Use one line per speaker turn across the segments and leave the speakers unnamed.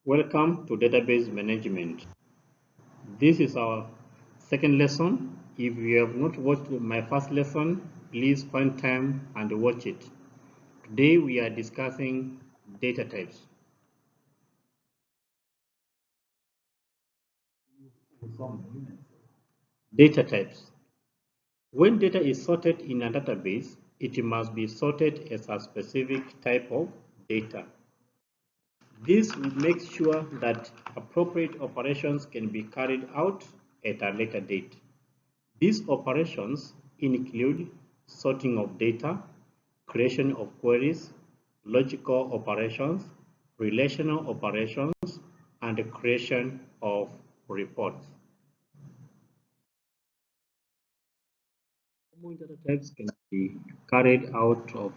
Welcome to Database Management. This is our second lesson. If you have not watched my first lesson, please find time and watch it. Today we are discussing data types. Data types. When data is sorted in a database, it must be sorted as a specific type of data. This will make sure that appropriate operations can be carried out at a later date. These operations include sorting of data, creation of queries, logical operations, relational operations, and the creation of reports. Common data types can be carried out of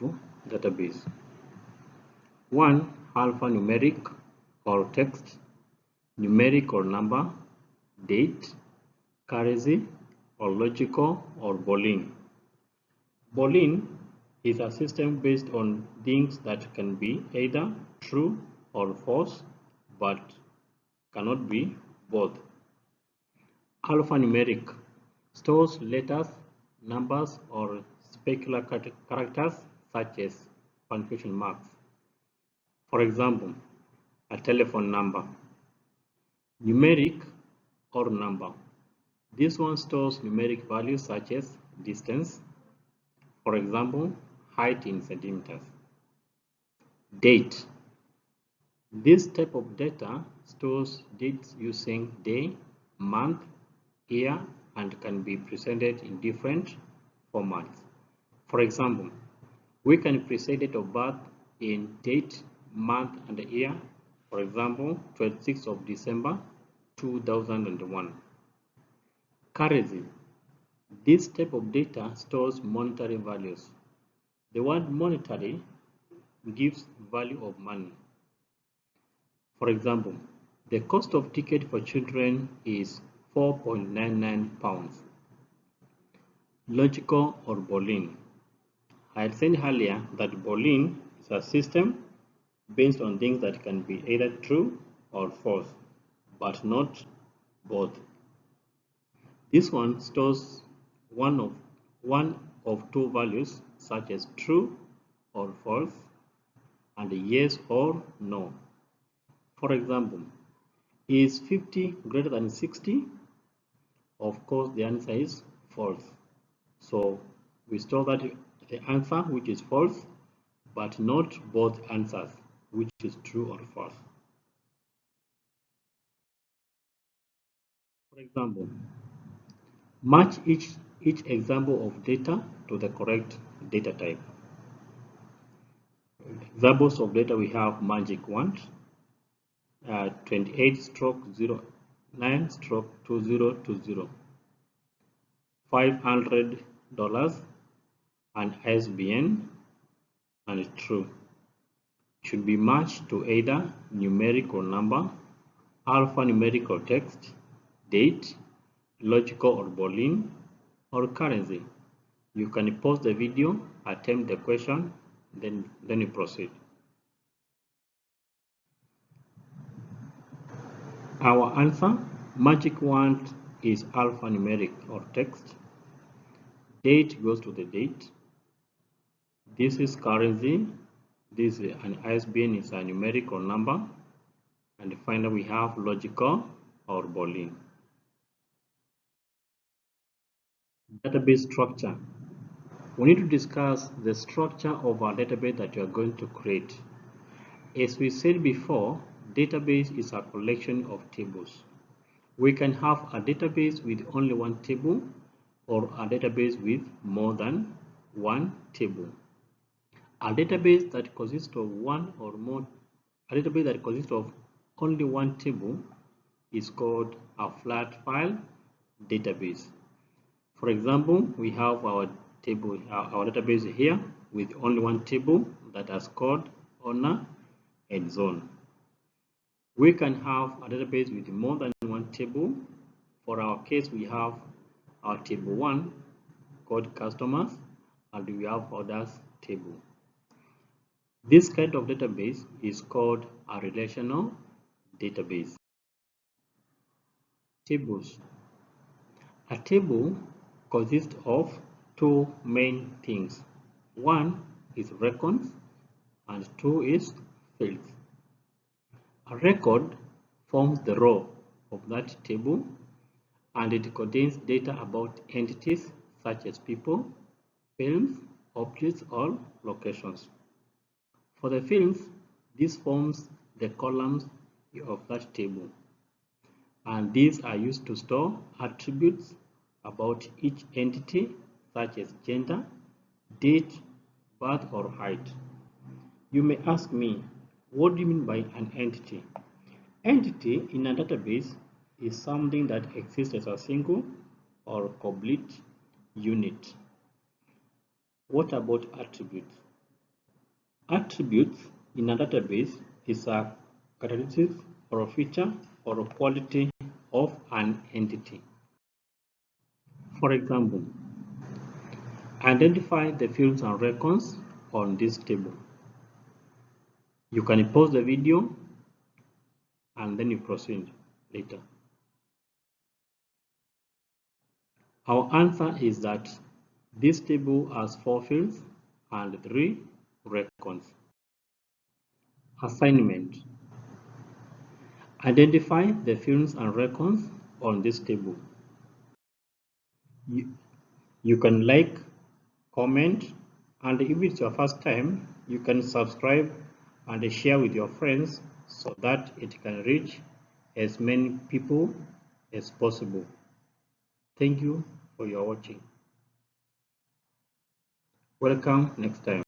database. 1. Alphanumeric or text, numeric or number, date, currency, or logical or Boolean. Boolean is a system based on things that can be either true or false, but cannot be both. Alphanumeric stores letters, numbers, or specular characters such as punctuation marks. For example, a telephone number. Numeric or number. This one stores numeric values such as distance, for example, height in centimeters. Date. This type of data stores dates using day, month, year, and can be presented in different formats. For example, we can present date of birth in date, month, and year. For example, 26th of December 2001. Currency. This type of data stores monetary values. The word monetary gives value of money. For example, the cost of ticket for children is £4.99. Logical or Boolean. I had said earlier that Boolean is a system based on things that can be either true or false, but not both. This one stores one of two values such as true or false and yes or no. For example, is 50 greater than 60? Of course, the answer is false. So we store that the answer which is false, but not both answers which is true or false. For example, match each example of data to the correct data type. Examples of data we have magic wand, 28/09/2020, $500, and ISBN, and true. Should be matched to either numeric or number, alphanumeric or text, date, logical or Boolean, or currency. You can pause the video, attempt the question, then you proceed. Our answer, magic wand, is alphanumeric or text. Date goes to the date. This is currency. This is an ISBN is a numeric or number. And finally we have logical or Boolean. Database structure. We need to discuss the structure of our database that you are going to create. As we said before, database is a collection of tables. We can have a database with only one table or a database with more than one table. A database that consists of only one table is called a flat file database. For example, we have our database here with only one table that is called owner and zone. We can have a database with more than one table. For our case, we have our table 1 called customers, and we have others table. This kind of database is called a relational database. Tables. A table consists of two main things. One is records and two is fields. A record forms the row of that table and it contains data about entities such as people, films, objects, or locations. For the fields, this forms the columns of that table, and these are used to store attributes about each entity such as gender, date, birth, or height. You may ask me, what do you mean by an entity? Entity in a database is something that exists as a single or complete unit. What about attributes? Attributes in a database is a characteristic or a feature or a quality of an entity. For example, identify the fields and records on this table. You can pause the video and then you proceed later. Our answer is that this table has 4 fields and 3 records. Assignment. Identify the fields and records on this table. You can like, comment, and if it's your first time, you can subscribe and share with your friends so that it can reach as many people as possible. Thank you for your watching. Welcome next time.